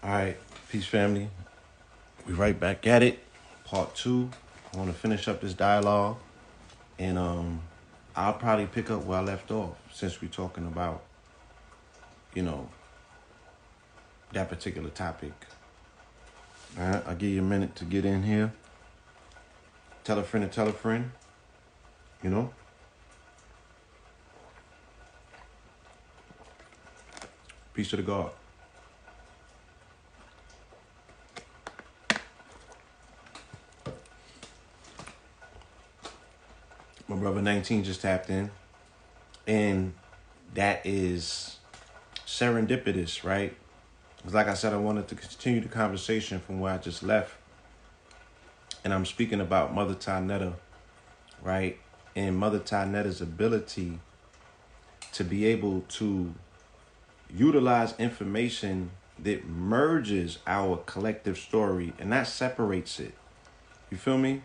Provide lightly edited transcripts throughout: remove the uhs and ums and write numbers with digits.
All right, peace family. We right back at it. Part two. I want to finish up this dialogue, and I'll probably pick up where I left off since we're talking about you know that particular topic. All right, I'll give you a minute to get in here. Tell a friend to tell a friend. You know, peace to the God. My brother 19 just tapped in, and that is serendipitous, right? Because like I said, I wanted to continue the conversation from where I just left, and I'm speaking about Mother Tanetta, right? And Mother Tanetta's ability to be able to utilize information that merges our collective story and that separates it. You feel me?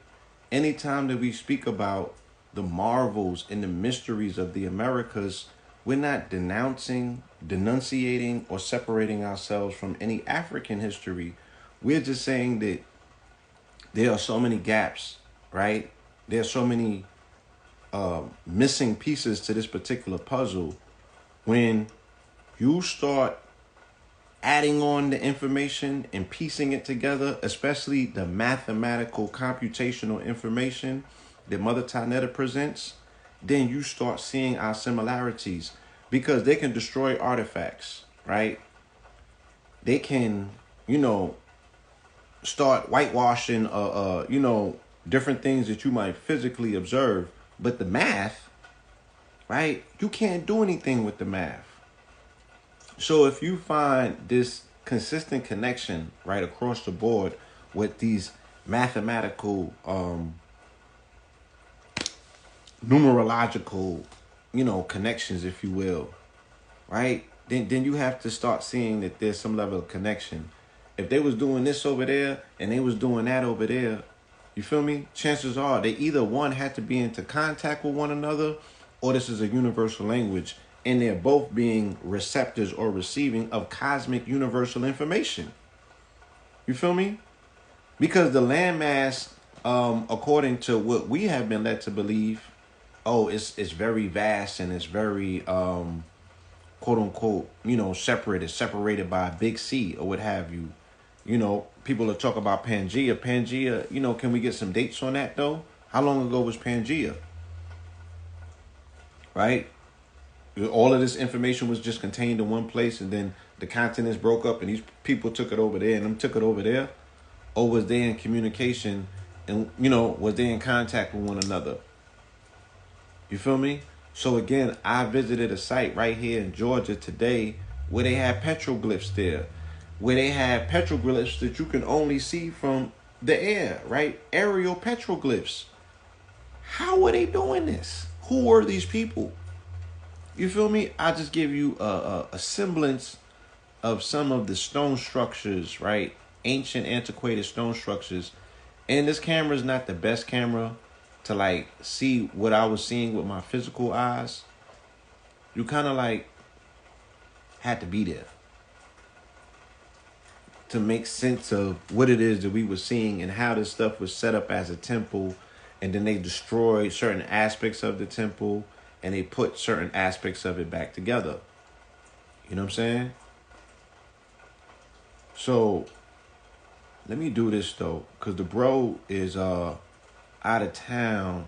Anytime that we speak about the marvels and the mysteries of the Americas, we're not denunciating, or separating ourselves from any African history. We're just saying that there are so many gaps, right? There are so many missing pieces to this particular puzzle. When you start adding on the information and piecing it together, especially the mathematical computational information that Mother Tanetta presents, then you start seeing our similarities, because they can destroy artifacts, right? They can, you know, start whitewashing, different things that you might physically observe. But the math, right? You can't do anything with the math. So if you find this consistent connection right across the board with these mathematical, numerological, connections, if you will, right? Then you have to start seeing that there's some level of connection. If they was doing this over there and they was doing that over there, you feel me? Chances are they either one had to be into contact with one another, or this is a universal language, and they're both being receptors or receiving of cosmic universal information. You feel me? Because the landmass, according to what we have been led to believe, it's very vast and it's very quote unquote, separate. It's separated by a big sea or what have you. People will talk about Pangea. Pangea, can we get some dates on that though? How long ago was Pangea? Right? All of this information was just contained in one place, and then the continents broke up and these people took it over there and them took it over there? Or was they in communication and, was they in contact with one another? You feel me? So again, I visited a site right here in Georgia today where they have petroglyphs there, where they have petroglyphs that you can only see from the air, right? Aerial petroglyphs. How are they doing this? Who are these people? You feel me? I just give you a semblance of some of the stone structures, right? Ancient, antiquated stone structures. And this camera is not the best camera to like see what I was seeing with my physical eyes. You kind of like had to be there to make sense of what it is that we were seeing and how this stuff was set up as a temple, and then they destroyed certain aspects of the temple and they put certain aspects of it back together. You know what I'm saying? So let me do this though, because the bro is out of town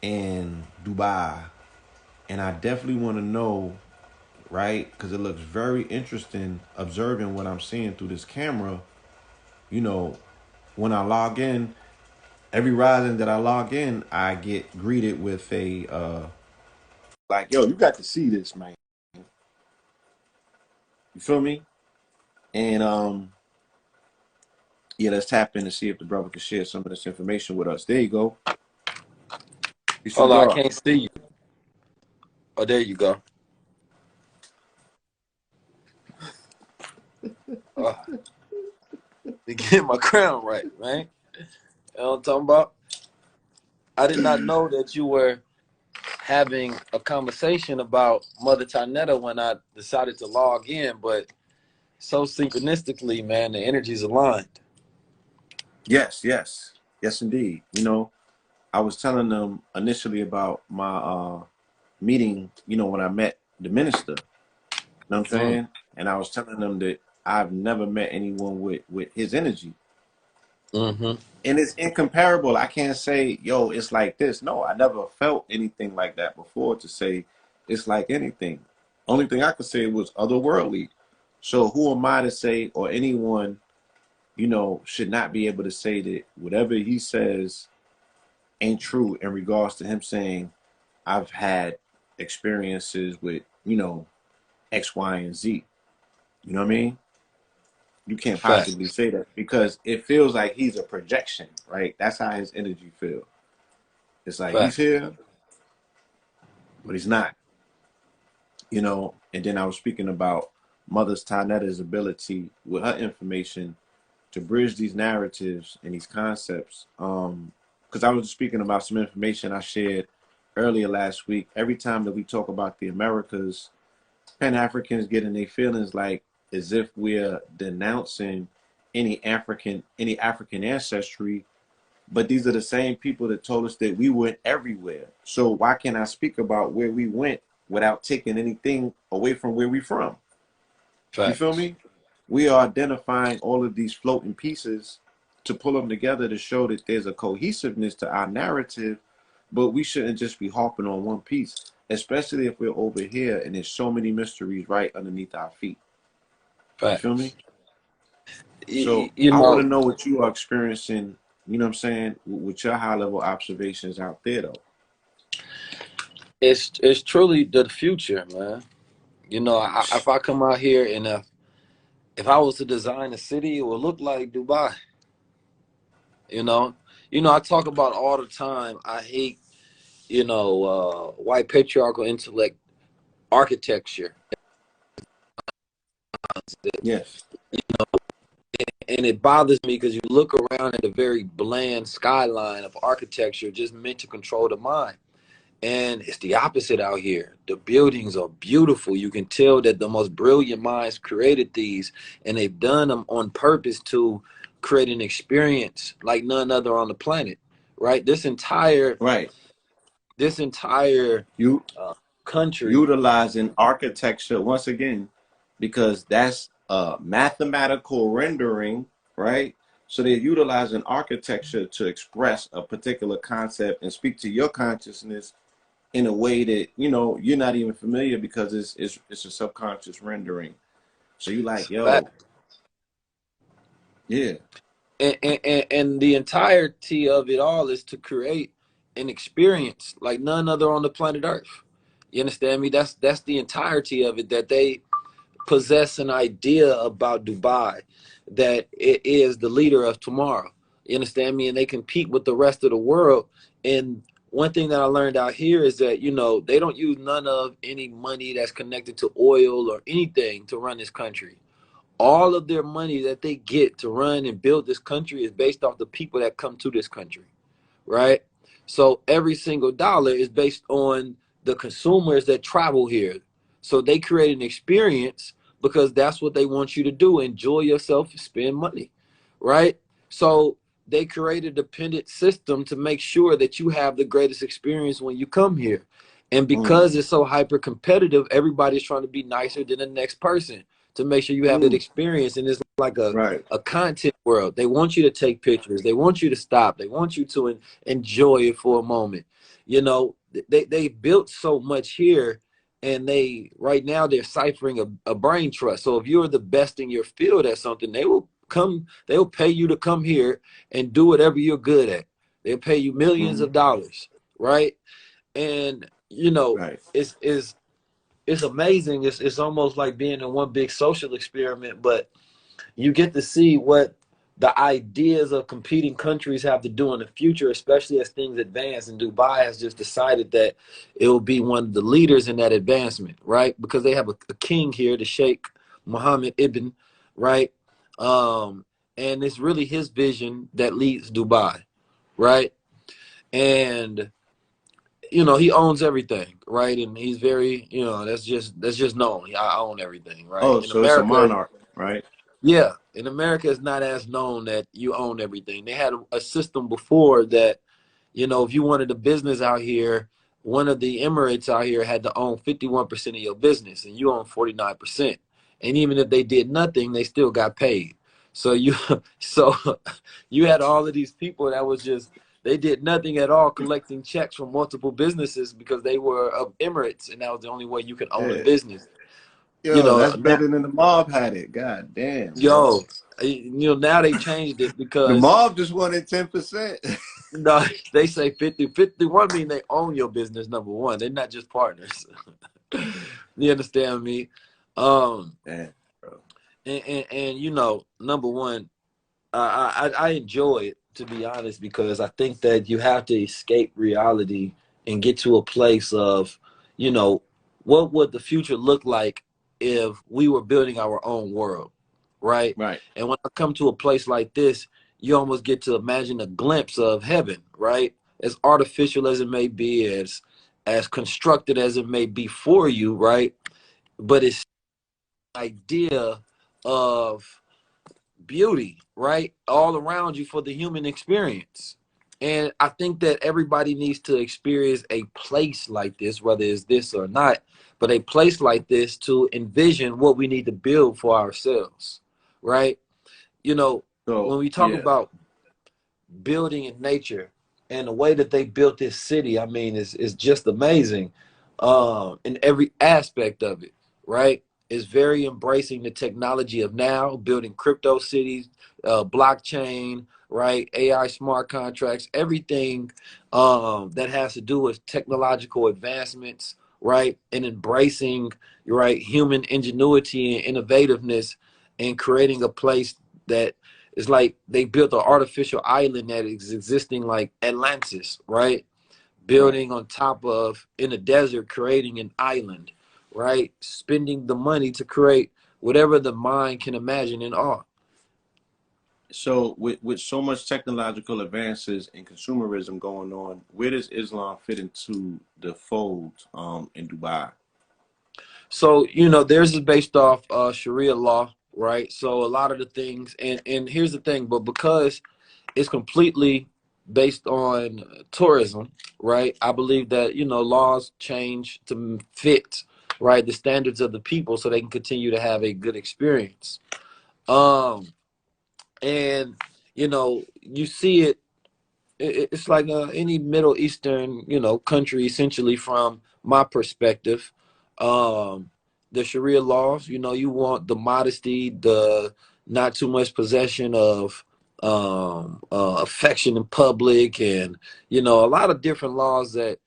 in Dubai, and I definitely want to know, right? Because it looks very interesting observing what I'm seeing through this camera. When I log in, every rising that I log in, I get greeted with a like, yo, you got to see this, man. You feel me? And yeah, let's tap in and see if the brother can share some of this information with us. There you go. You should Hold on, I go. can't see you. Oh, there you go. Oh, to get my crown right, man. You know what I'm talking about? I did not know that you were having a conversation about Mother Tanetta when I decided to log in, but so synchronistically, man, the energies aligned. Yes, yes, yes, indeed. You know, I was telling them initially about my meeting. You know, when I met the minister. You know what I'm Mm. saying? And I was telling them that I've never met anyone with his energy. Mm-hmm. And it's incomparable. I can't say, yo, it's like this. No, I never felt anything like that before to say it's like anything. Only thing I could say was otherworldly. So who am I to say, or anyone, you know, should not be able to say that whatever he says ain't true in regards to him saying, I've had experiences with, you know, X, Y, and Z. You know what I mean? You can't possibly Facts. say that because it feels like he's a projection, right? That's how his energy feels. It's like he's Facts. here, but he's not, you know. And then I was speaking about Mother's Tanetta's ability with her information to bridge these narratives and these concepts. Because I was speaking about some information I shared earlier last week. Every time that we talk about the Americas, Pan Africans get in their feelings like as if we're denouncing any African ancestry, but these are the same people that told us that we went everywhere. So why can't I speak about where we went without taking anything away from where we from? You feel Facts. me? We are identifying all of these floating pieces to pull them together to show that there's a cohesiveness to our narrative, but we shouldn't just be harping on one piece, especially if we're over here and there's so many mysteries right underneath our feet. You feel me? Facts. So You I want to know, know what you are experiencing, you know what I'm saying, with your high level observations out there though. it's truly the future, man. You know, if I come out here and if I was to design a city, it would look like Dubai. You know, I talk about all the time. I hate, white patriarchal intellect architecture, Yes. and it bothers me because you look around at a very bland skyline of architecture just meant to control the mind. And it's the opposite out here. The buildings are beautiful. You can tell that the most brilliant minds created these, and they've done them on purpose to create an experience like none other on the planet. Right? Right. This entire You uh, country. utilizing architecture once again because that's a mathematical rendering, right? So they're utilizing architecture to express a particular concept and speak to your consciousness in a way that you know you're not even familiar because it's a subconscious rendering. So you like, yo, yeah, And the entirety of it all is to create an experience like none other on the planet Earth. You understand me? That's the entirety of it, that they possess an idea about Dubai, that it is the leader of tomorrow. You understand me? And they compete with the rest of the world. And one thing that I learned out here is that, they don't use none of any money that's connected to oil or anything to run this country. All of their money that they get to run and build this country is based off the people that come to this country, right? So every single dollar is based on the consumers that travel here. So they create an experience because that's what they want you to do. Enjoy yourself, spend money, right? So they create a dependent system to make sure that you have the greatest experience when you come here. And mm, because it's so hyper competitive, everybody's trying to be nicer than the next person to make sure you have that mm, experience. And it's like right, a content world. They want you to take pictures. They want you to stop. They want you to enjoy it for a moment. They built so much here, and they right now they're ciphering a brain trust. So if you're the best in your field at something, they'll pay you to come here and do whatever you're good at. They'll pay you millions mm, of dollars, right? And right, it's amazing. It's almost like being in one big social experiment, but you get to see what the ideas of competing countries have to do in the future, especially as things advance. And Dubai has just decided that it will be one of the leaders in that advancement, right? Because they have a king here, the Sheikh Mohammed Ibn, right? Um, and it's really his vision that leads Dubai, right? And he owns everything, right? And he's very, that's just known. I own everything, right? oh, In so it's a America, monarch. right? Yeah, in America, it's not as known that you own everything. They had a system before that, if you wanted a business out here, one of the Emirates out here had to own 51% of your business, and you own 49%. And even if they did nothing, they still got paid. So so you had all of these people that was just they did nothing at all, collecting checks from multiple businesses because they were of Emirates, and that was the only way you could own a Yeah. business. Yo, that's Now, better than the mob had it. God damn, bro. yo, now they changed it The because mob just wanted 10%. no, they say 50-51 mean they own your business, number one. They're not just partners. You understand me? Um, Damn, bro. and number one, I enjoy it, to be honest, because I think that you have to escape reality and get to a place of, you know, what would the future look like if we were building our own world, right? Right. And when I come to a place like this, you almost get to imagine a glimpse of heaven, right? As artificial as it may be, as constructed as it may be for you, right? But it's the idea of beauty, right? All around you for the human experience. And I think that everybody needs to experience a place like this, whether it's this or not, but a place like this to envision what we need to build for ourselves, right? You know, when So, we talk yeah. about building in nature and the way that they built this city, I mean, is just amazing in every aspect of it, right? It's very embracing the technology of now, building crypto cities, blockchain, right? AI smart contracts, everything that has to do with technological advancements, right? And embracing, right, human ingenuity and innovativeness and creating a place that it's like they built an artificial island that is existing like Atlantis, right? Right. Building on top of in the desert, creating an island, right? Spending the money to create whatever the mind can imagine in art. So, with so much technological advances and consumerism going on, where does Islam fit into the fold in Dubai? So, theirs is based off Sharia law, right? So a lot of the things, and here's the thing, but because it's completely based on tourism, right? I believe that laws change to fit right the standards of the people so they can continue to have a good experience. Um, and you see it's like any Middle Eastern country essentially from my perspective. Um, the Sharia laws, you want the modesty, the not too much possession of affection in public, and a lot of different laws that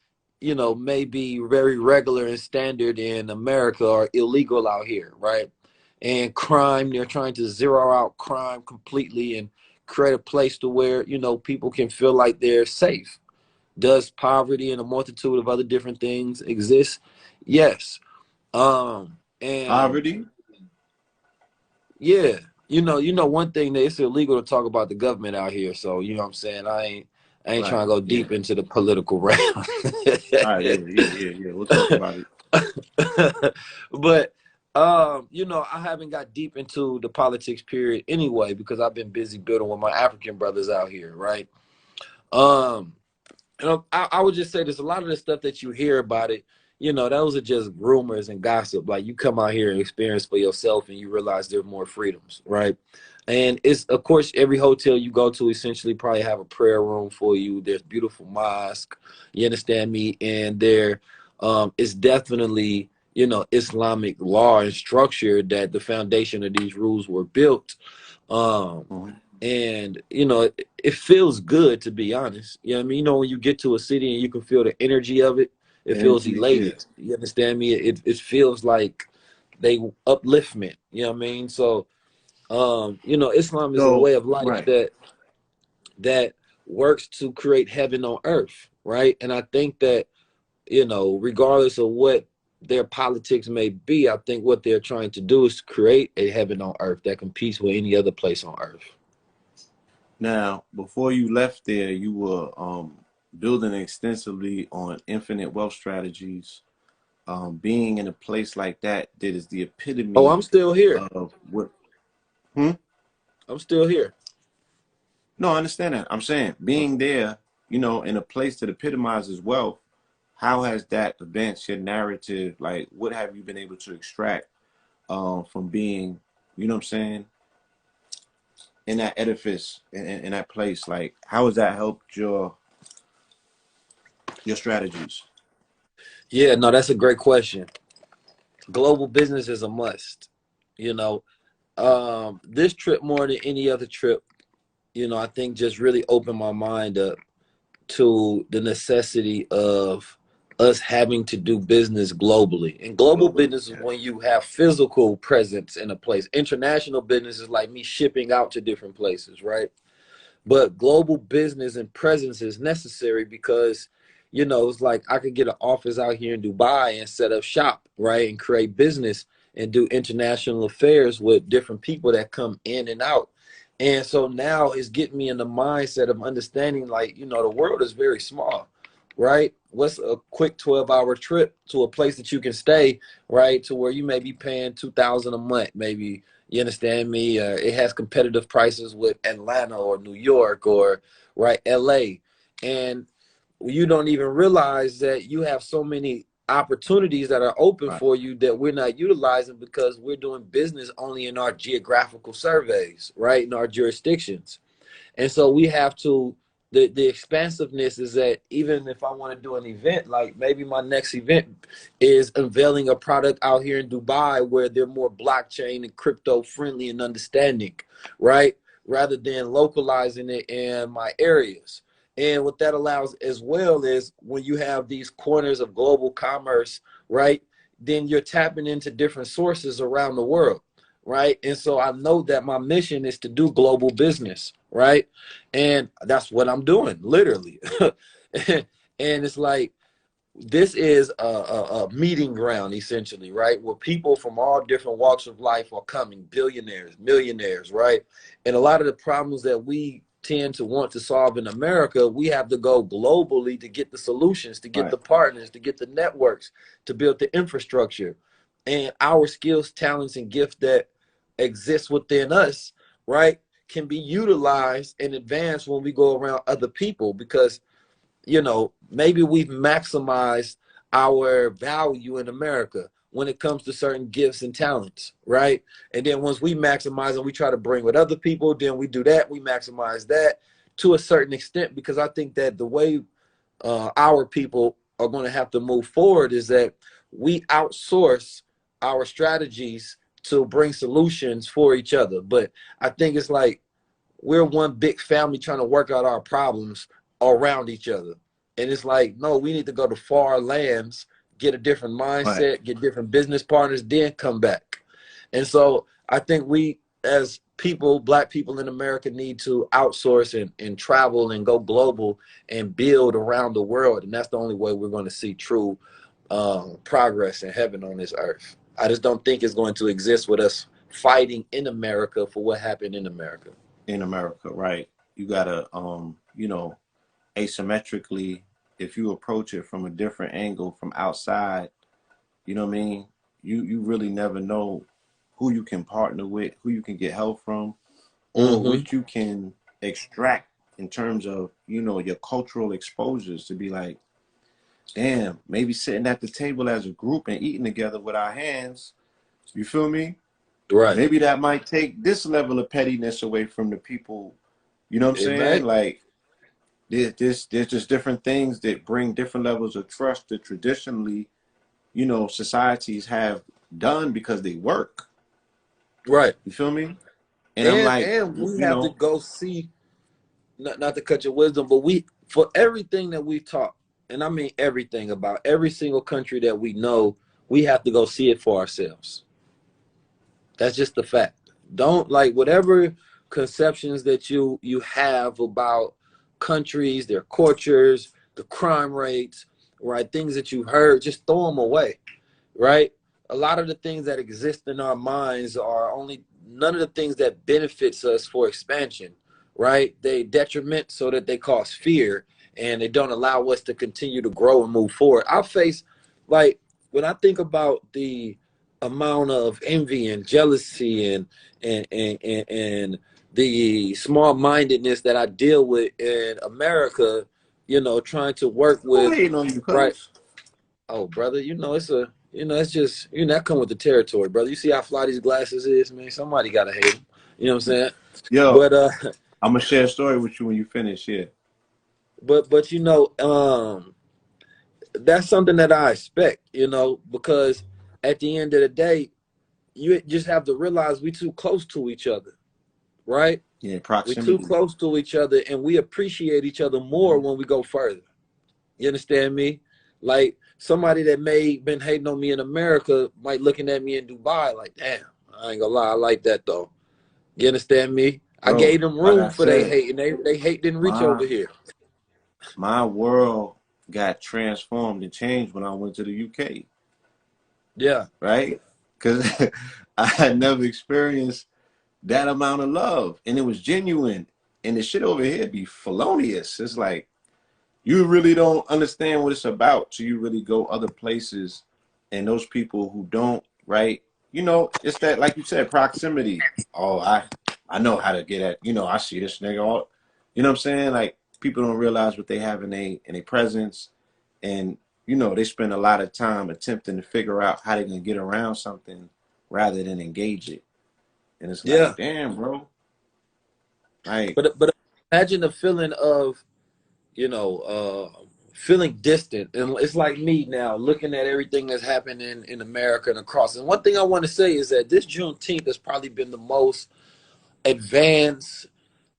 may be very regular and standard in America are illegal out here, right? And crime, they're trying to zero out crime completely and create a place to where people can feel like they're safe. Does poverty and a multitude of other different things exist? Yes. And Poverty? yeah, one thing that it's illegal to talk about the government out here. So you know what I'm saying. I ain't trying Right. to go Yeah. deep into the political realm. All right. Yeah. Yeah. Yeah. Yeah. We'll talk about it. But I haven't got deep into the politics period anyway because I've been busy building with my African brothers out here, right? Um, I would just say there's a lot of the stuff that you hear about it. Those are just rumors and gossip. Like you come out here and experience for yourself, and you realize there are more freedoms, right? And it's of course every hotel you go to essentially probably have a prayer room for you. There's beautiful mosque, you understand me, and there it's definitely Islamic law and structure that the foundation of these rules were built. Um, Mhm. and it feels good, to be honest. You know what I mean? When you get to a city and you can feel the energy of it, it feels Energy. Yeah. elated. You understand me? It feels like they upliftment. You know what I mean? So Islam is a way So, of life right. that works to create heaven on earth, right? And I think that regardless of what their politics may be, I think what they're trying to do is create a heaven on earth that competes with any other place on earth. Now, before you left there, you were building extensively on infinite wealth strategies. Being in a place like that, that is the Oh, epitome I'm still here. of what. Hmm? I'm still here. No, I understand that. I'm saying being there, in a place that epitomizes wealth, how has that advanced your narrative? Like, what have you been able to extract from being, you know what I'm saying, in that edifice, in that place? Like, how has that helped your strategies? Yeah, no, that's a great question. Global business is a must. You know, this trip more than any other trip, I think just really opened my mind up to the necessity of us having to do business globally. And global Globally, business is yeah. when you have physical presence in a place. International business is like me shipping out to different places, right? But global business and presence is necessary because, it's like I could get an office out here in Dubai and set up shop, right? And create business and do international affairs with different people that come in and out. And so now it's getting me in the mindset of understanding, like, the world is very small, right? What's a quick 12-hour trip to a place that you can stay, right? To where you may be paying 2,000 a month, maybe. You understand me? It has competitive prices with Atlanta or New York or right LA, and you don't even realize that you have so many opportunities that are open Right. for you that we're not utilizing because we're doing business only in our geographical surveys, right, in our jurisdictions. And so we have to the expansiveness is that even if I want to do an event, like maybe my next event is unveiling a product out here in Dubai where they're more blockchain and crypto friendly and understanding, right? Rather than localizing it in my areas. And what that allows as well is when you have these corners of global commerce, right? Then you're tapping into different sources around the world, right? And so I know that my mission is to do global business, right? And that's what I'm doing, literally. And it's like this is a meeting ground, essentially, right? Where people from all different walks of life are coming, billionaires, millionaires, right? And a lot of the problems that we tend to want to solve in America, we have to go globally to get the solutions, to get Right. the partners, to get the networks, to build the infrastructure. And our skills, talents, and gifts that exist within us, right, can be utilized and advanced when we go around other people because maybe we've maximized our value in America when it comes to certain gifts and talents, right? And then once we maximize and we try to bring with other people, then we do that, we maximize that to a certain extent, because I think that the way our people are going to have to move forward is that we outsource our strategies to bring solutions for each other. But I think it's like we're one big family trying to work out our problems around each other. And it's like, no, we need to go to far lands, get a different Right. mindset, get different business partners, then come back. And so I think we, as people, Black people in America, need to outsource and travel and go global and build around the world. And that's the only way we're going to see true progress in heaven on this earth. I just don't think it's going to exist with us fighting in America for what happened in America. In America, right? You gotta, asymmetrically, if you approach it from a different angle from outside, you know what I mean? You really never know who you can partner with, who you can get help from, or Mm-hmm. what you can extract in terms of, your cultural exposures to be like, damn, maybe sitting at the table as a group and eating together with our hands, you feel me? Right. Maybe that might take this level of pettiness away from the people. You know what I'm It saying? may. Like there's just different things that bring different levels of trust that traditionally, societies have done because they work. Right. You feel me? And I'm And like, and we have to go see, not to cut your wisdom, but we, for everything that we've taught, and I mean everything about every single country that we know, we have to go see it for ourselves. That's just the fact. Don't, like, whatever conceptions that you have about countries, their cultures, the crime rates, right? Things that you've heard, just throw them away, right? A lot of the things that exist in our minds are only none of the things that benefits us for expansion, right? They detriment so that they cause fear and they don't allow us to continue to grow and move forward. I face, like, when I think about the amount of envy and jealousy and the small mindedness that I deal with in America, trying to work Who with, hating on you, right? cuz? Oh, brother, it's just, that come with the territory, brother. You see how fly these glasses is, man. Somebody gotta hate them. You know what I'm saying? Yo, But I'm gonna share a story with you when you finish here. but that's something that I expect, because at the end of the day, you just have to realize we too close to each other, right? Yeah, We too proximity. close to each other, and we appreciate each other more when we go further. You understand me? Like somebody that may been hating on me in America might looking at me in Dubai like, damn, I ain't gonna lie, I like that though. You understand me? I Bro, gave them like room I for they said, hate, and they hate didn't reach my over here. my world got transformed and changed when I went to the UK, Yeah, right? Because I had never experienced that amount of love, and it was genuine. And the shit over here be felonious. It's like you really don't understand what it's about till you really go other places, and those people who don't, right? It's that, like you said, proximity. Oh, I know how to get at. I see this nigga all. You know what I'm saying? Like people don't realize what they have in a presence, and they spend a lot of time attempting to figure out how they're gonna get around something rather than engage it. And it's yeah. like, damn, bro. Like, But imagine the feeling of you know, feeling distant. And it's like me now looking at everything that's happening in America and across. And one thing I want to say is that this Juneteenth has probably been the most advanced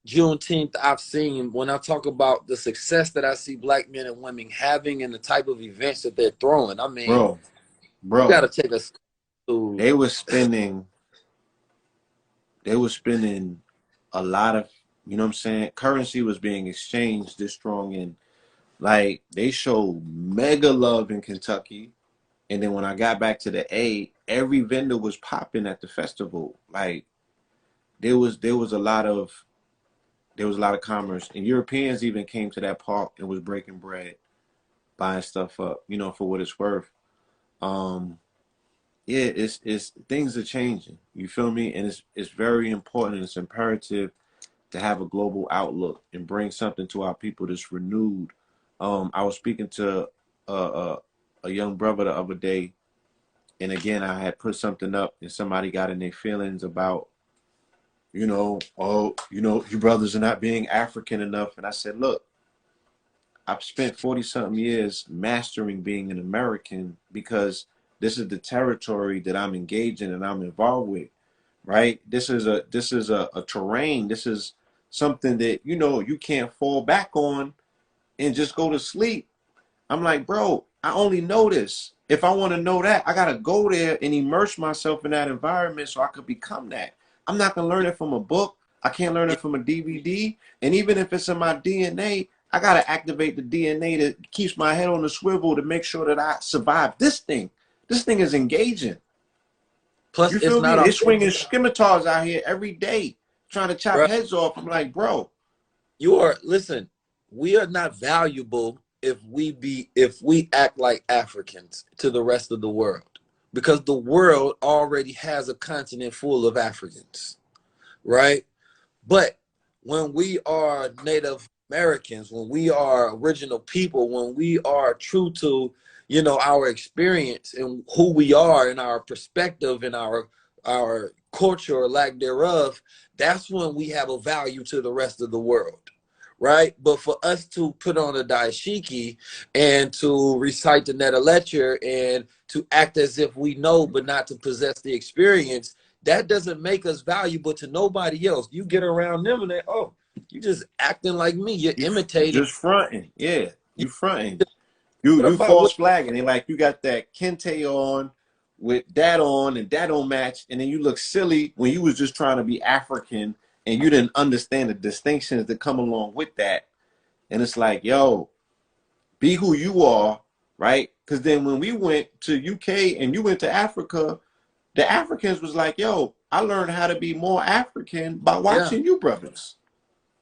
Juneteenth I've seen when I talk about the success that I see black men and women having and the type of events that they're throwing. I mean, bro, you got bro, to take us to, they was spending they were spending a lot of, what I'm saying, currency was being exchanged this strong, and like they showed mega love in Kentucky. And then when I got back to the A, every vendor was popping at the festival. Like there was a lot of commerce, and Europeans even came to that park and was breaking bread, buying stuff up, for what it's worth. Um, yeah, it's things are changing. You feel me? And it's very important. It's imperative to have a global outlook and bring something to our people that's renewed. I was speaking to a, a, a young brother the other day, and again, I had put something up, and somebody got in their feelings about, oh, you brothers are not being African enough. And I said, look, I've spent 40 something years mastering being an American because this is the territory that I'm engaged in and I'm involved with, right? This is a terrain. This is something that you can't fall back on and just go to sleep. I'm like, bro, I only know this. If I want to know that, I gotta go there and immerse myself in that environment so I could become that. I'm not gonna learn it from a book. I can't learn it from a DVD. And even if it's in my DNA, I gotta activate the DNA that keeps my head on the swivel to make sure that I survive this thing. This thing is engaging. plus You it's feel me? not They our, swinging scimitars out here every day, trying to chop bro. heads off. I'm like, bro, Listen, we are not valuable if we act like Africans to the rest of the world because the world already has a continent full of Africans, right? But when we are Native Americans, when we are original people, when we are true to, our experience and who we are and our perspective and our culture or lack thereof, that's when we have a value to the rest of the world. Right. But for us to put on a daishiki and to recite the Netta lecture and to act as if we know, but not to possess the experience, that doesn't make us valuable to nobody else. You get around them and they, oh, you just acting like me. You're you imitating. just fronting. Yeah, you fronting. What You about what? false flagging. They like you got that kente on with that on and that don't match, and then you look silly when you was just trying to be African and you didn't understand the distinctions that come along with that. And it's like, yo, be who you are, right? Because then when we went to UK and you went to Africa, the Africans was like, yo, I learned how to be more African by Yeah, watching you brothers.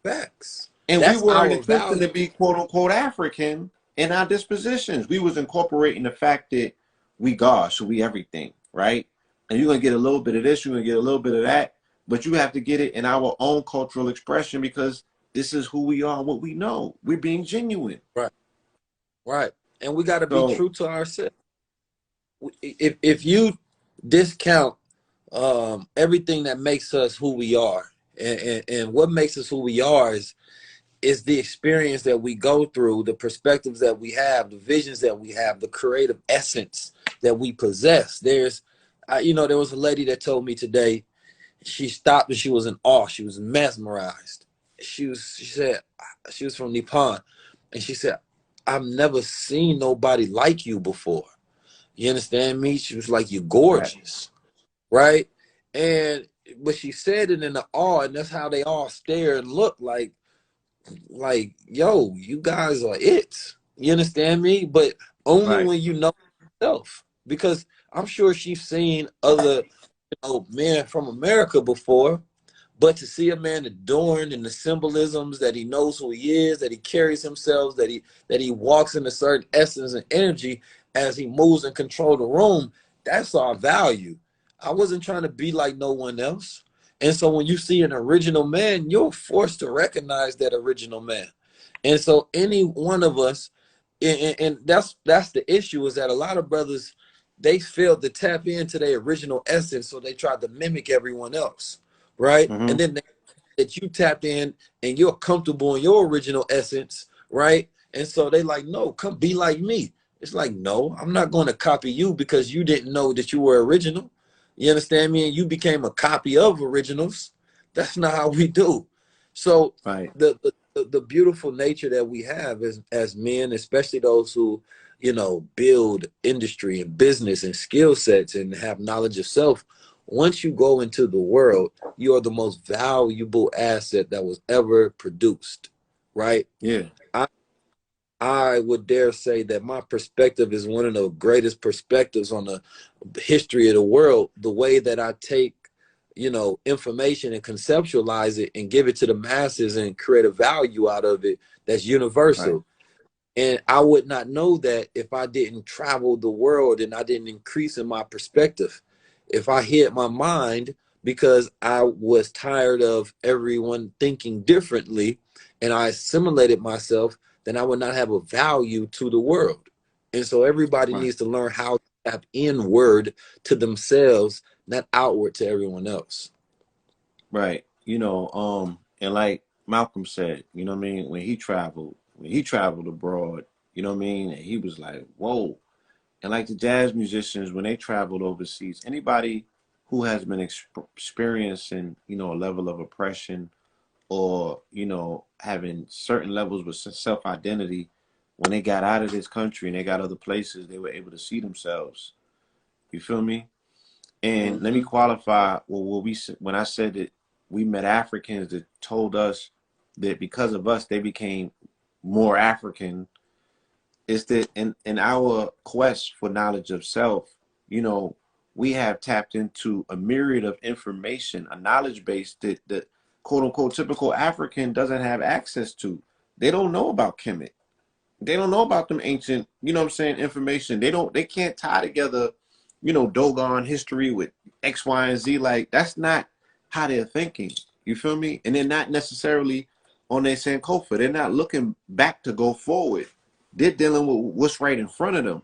facts. And we That's weren't our attempting value. to be quote unquote African in our dispositions. We was incorporating the fact that we God, so we everything, right? and you're gonna get a little bit of this, you're gonna get a little bit of that, but you have to get it in our own cultural expression because this is who we are, what we know. We're being genuine. Right. Right. And we got to be So true to ourselves. If you discount everything that makes us who we are, and what makes us who we are is the experience that we go through, the perspectives that we have, the visions that we have, the creative essence that we possess. There was a lady that told me today, she stopped and she was in awe. She was mesmerized. She said, she was from Nippon, and she said, I've never seen nobody like you before. You understand me? She was like, you're right, gorgeous, right? And but she said it in the awe, and that's how they all stare and look like, yo, you guys are it. You understand me? But only right, when you know yourself. Because I'm sure she's seen other men from America before, but to see a man adorned in the symbolisms that he knows who he is, that he carries himself, that he walks in a certain essence and energy as he moves and control the room, that's our value. I wasn't trying to be like no one else. And so when you see an original man, you're forced to recognize that original man. And so any one of us, and that's the issue, is that a lot of brothers, they failed to tap into their original essence, so they tried to mimic everyone else, right? mm-hmm, And then that you tapped in and you're comfortable in your original essence, right? And so they like, no, come be like me. It's like, no, I'm not going to copy you because you didn't know that you were original. You understand me? And you became a copy of originals. That's not how we do. So right, the beautiful nature that we have as men, especially those who, build industry and business and skill sets and have knowledge of self, once you go into the world, you are the most valuable asset that was ever produced, right? yeah, I, I would dare say that my perspective is one of the greatest perspectives on the history of the world. The way that I take, information and conceptualize it and give it to the masses and create a value out of it that's right, universal. And I would not know that if I didn't travel the world and I didn't increase in my perspective. If I hid my mind because I was tired of everyone thinking differently and I assimilated myself, then I would not have a value to the world. And so everybody right, needs to learn how to tap inward to themselves, not outward to everyone else. right. And like Malcolm said, what I mean, when he traveled abroad, what I mean, and he was like, whoa. And like the jazz musicians, when they traveled overseas, anybody who has been experiencing, a level of oppression or, having certain levels with self-identity, when they got out of this country and they got other places, they were able to see themselves. You feel me? And let me Mm-hmm. qualify when I said that we met Africans that told us that because of us, they became more African. Is that in our quest for knowledge of self, we have tapped into a myriad of information, a knowledge base that the quote unquote typical African doesn't have access to. They don't know about Kemet. They don't know about them ancient, information. They can't tie together, Dogon history with X, Y, and Z. Like that's not how they're thinking. You feel me? And they're not necessarily on their Sankofa. They're not looking back to go forward. They're dealing with what's right in front of them.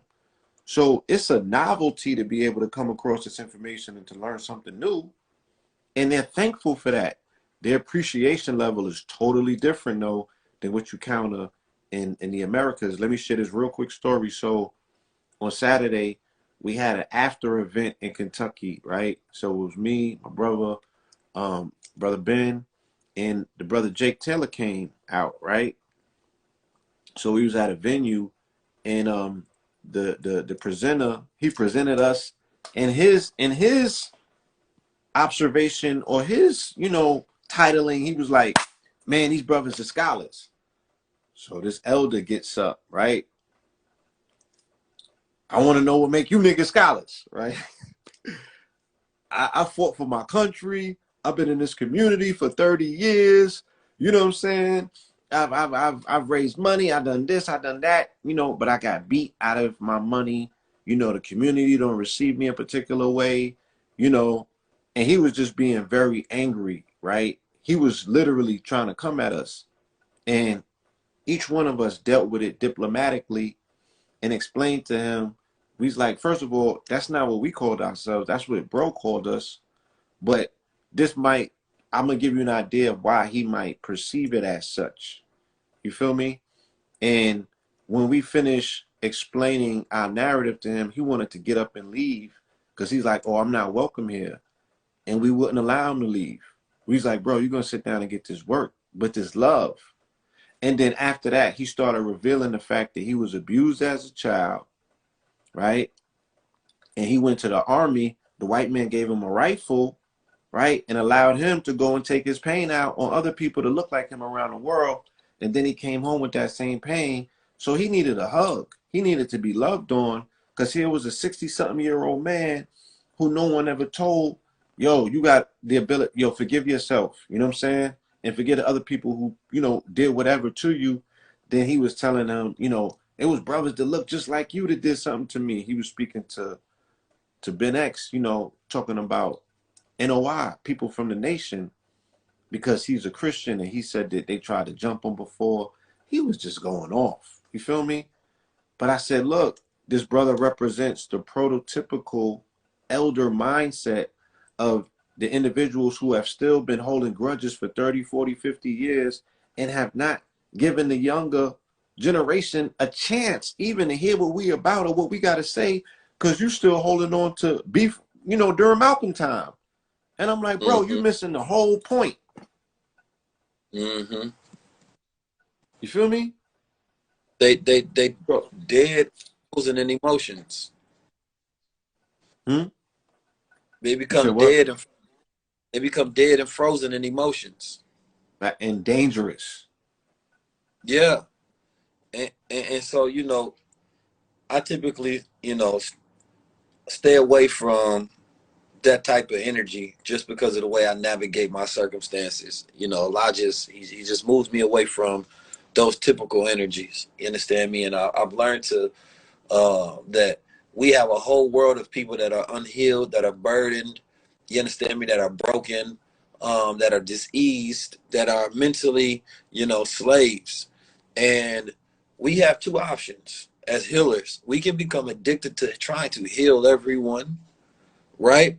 So it's a novelty to be able to come across this information and to learn something new. And they're thankful for that. Their appreciation level is totally different though than what you counter in the Americas. Let me share this real quick story. So on Saturday, we had an after event in Kentucky, right? So it was me, my brother, brother Ben, and the brother Jake Taylor came out, right? So we was at a venue, and the presenter, he presented us, and his observation or his titling, he was like, man, these brothers are scholars. So this elder gets up, right? I want to know what make you niggas scholars, right? I fought for my country. I've been in this community for 30 years. You know what I'm saying? I've raised money. I've done this. I've done that. But I got beat out of my money. The community don't receive me a particular way. you know, and he was just being very angry, right? He was literally trying to come at us. And each one of us dealt with it diplomatically and explained to him, we was like, first of all, that's not what we called ourselves. That's what bro called us. But this might, I'm gonna give you an idea of why he might perceive it as such. You feel me? And when we finished explaining our narrative to him, he wanted to get up and leave because he's like, oh, I'm not welcome here. And we wouldn't allow him to leave. We was like, bro, you're gonna sit down and get this work, but this love. And then after that, he started revealing the fact that he was abused as a child, right? And he went to the army. The white man gave him a rifle, right? And allowed him to go and take his pain out on other people to look like him around the world. And then he came home with that same pain. So he needed a hug. He needed to be loved on because here was a 60-something-year-old man who no one ever told, yo, you got the ability, yo, forgive yourself. You know what I'm saying? And forget the other people who, you know, did whatever to you. Then he was telling them, you know, it was brothers that look just like you that did something to me. He was speaking to Ben X, you know, talking about NOI, people from the nation, because he's a Christian and he said that they tried to jump him before. He was just going off. You feel me? But I said, look, this brother represents the prototypical elder mindset of the individuals who have still been holding grudges for 30, 40, 50 years and have not given the younger generation a chance even to hear what we about or what we got to say, because you still holding on to beef, you know, during Malcolm time. And I'm like, bro, you missing the whole point. Mm-hmm. You feel me? They dead frozen in emotions. They become dead and they become dead and frozen in emotions. And dangerous. Yeah. And so, you know, I typically, you know, stay away from that type of energy just because of the way I navigate my circumstances. You know, Elijah, he just moves me away from those typical energies. You understand me? And I've learned to that we have a whole world of people that are unhealed, that are burdened. You understand me? That are broken, that are diseased, that are mentally, you know, slaves. And we have two options as healers. We can become addicted to trying to heal everyone, right?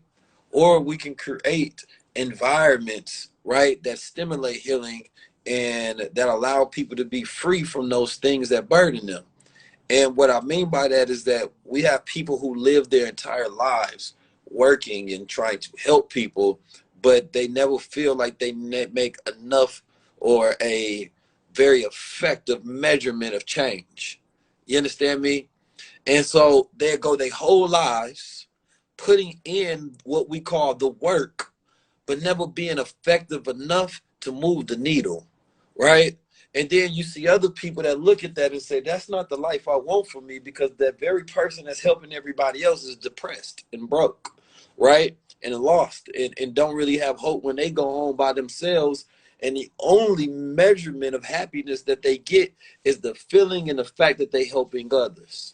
Or we can create environments, right, that stimulate healing and that allow people to be free from those things that burden them. And what I mean by that is that we have people who live their entire lives working and trying to help people, but they never feel like they make enough or a very effective measurement of change. You understand me? And so they go their whole lives putting in what we call the work, but never being effective enough to move the needle, right? And then you see other people that look at that and say, that's not the life I want for me, because that very person that's helping everybody else is depressed and broke, right? And lost and don't really have hope when they go home by themselves. And the only measurement of happiness that they get is the feeling and the fact that they helping others,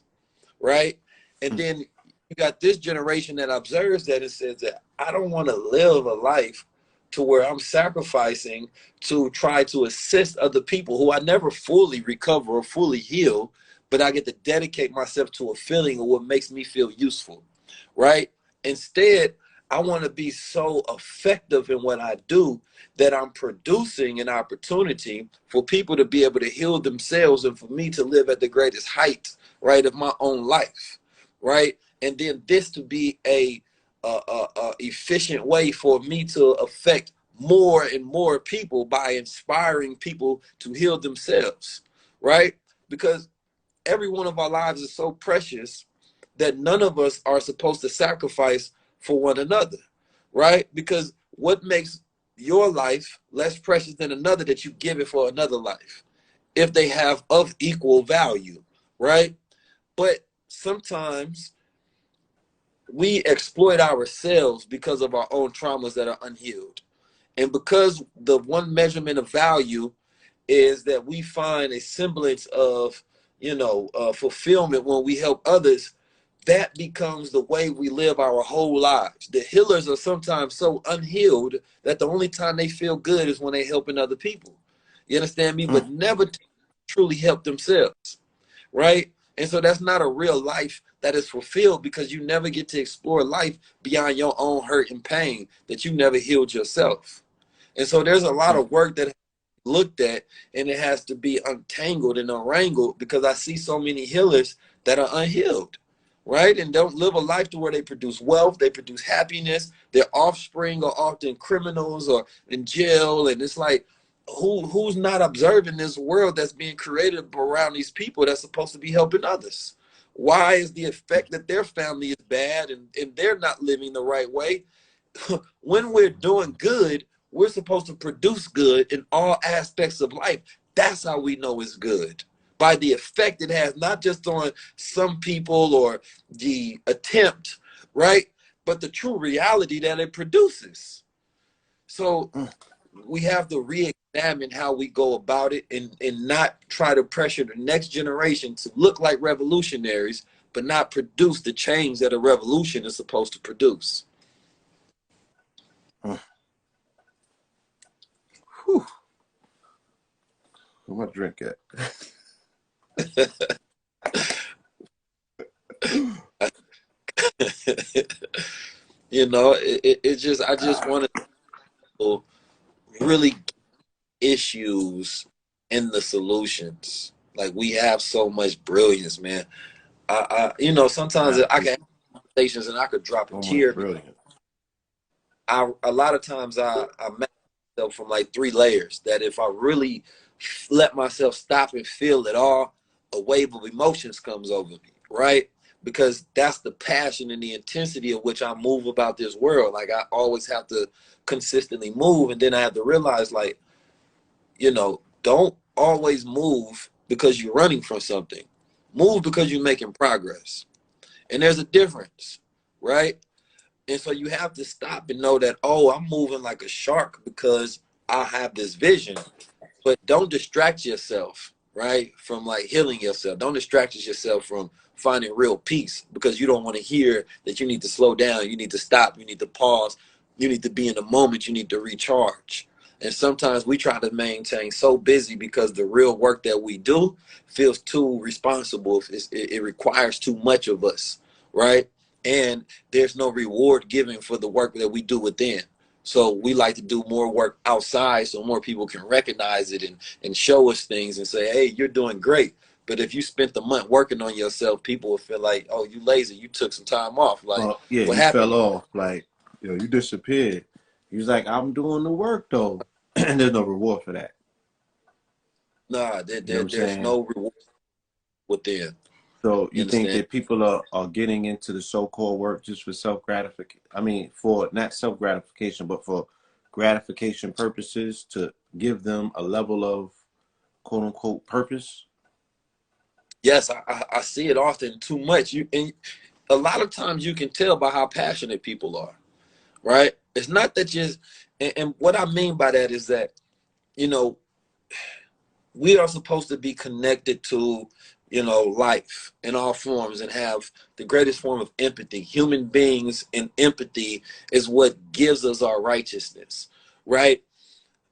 right? And then you got this generation that observes that and says that I don't want to live a life to where I'm sacrificing to try to assist other people who I never fully recover or fully heal, but I get to dedicate myself to a feeling of what makes me feel useful, right? Instead, I want to be so effective in what I do that I'm producing an opportunity for people to be able to heal themselves and for me to live at the greatest heights, right, of my own life, right? And then this to be a efficient way for me to affect more and more people by inspiring people to heal themselves, right? Because every one of our lives is so precious that none of us are supposed to sacrifice for one another, right? Because what makes your life less precious than another that you give it for another life if they have of equal value, right? But sometimes we exploit ourselves because of our own traumas that are unhealed. And because the one measurement of value is that we find a semblance of, fulfillment when we help others, that becomes the way we live our whole lives. The healers are sometimes so unhealed that the only time they feel good is when they're helping other people. You understand me? But never truly help themselves, right? And so that's not a real life that is fulfilled, because you never get to explore life beyond your own hurt and pain that you never healed yourself. And so there's a lot of work that looked at, and it has to be untangled and unwrangled, because I see so many healers that are unhealed, right? And don't live a life to where they produce wealth, they produce happiness. Their offspring are often criminals or in jail. And it's like, who's not observing this world that's being created around these people that's supposed to be helping others? Why is the effect that their family is bad and they're not living the right way? When we're doing good, we're supposed to produce good in all aspects of life. That's how we know it's good. By the effect it has, not just on some people or the attempt, right? But the true reality that it produces. So we have to re-examine how we go about it, and not try to pressure the next generation to look like revolutionaries, but not produce the change that a revolution is supposed to produce. Whew. Where my drink at? You know, it just, I just want to really issues in the solutions. Like, we have so much brilliance, man. You know, sometimes I can have conversations and I could drop a tear. Brilliant. A lot of times I met myself from like 3 layers, that if I really let myself stop and feel it all, a wave of emotions comes over me, right? Because that's the passion and the intensity of which I move about this world. Like, I always have to consistently move, and then I have to realize, like, you know, don't always move because you're running from something. Move because you're making progress. And there's a difference, right? And so you have to stop and know that, oh, I'm moving like a shark because I have this vision. But don't distract yourself, right, from like healing yourself. Don't distract yourself from finding real peace, because you don't want to hear that you need to slow down, you need to stop, you need to pause, you need to be in the moment, you need to recharge. And sometimes we try to maintain so busy because the real work that we do feels too responsible. It requires too much of us, right? And there's no reward given for the work that we do within. So we like to do more work outside so more people can recognize it and show us things and say, hey, you're doing great. But if you spent the month working on yourself, people will feel like, oh, you lazy, you took some time off. Like, yeah, what you happened? fell off. Like, you know, you disappeared. He was like, I'm doing the work though. And there's no reward for that. Nah, there's no reward within. So you think that people are getting into the so-called work just for self-gratification? I mean, for not self-gratification, but for gratification purposes, to give them a level of quote unquote purpose? Yes, I see it often too much. And a lot of times you can tell by how passionate people are, right? It's not that and what I mean by that is that, you know, we are supposed to be connected to, you know, life in all forms and have the greatest form of empathy. Human beings and empathy is what gives us our righteousness, right?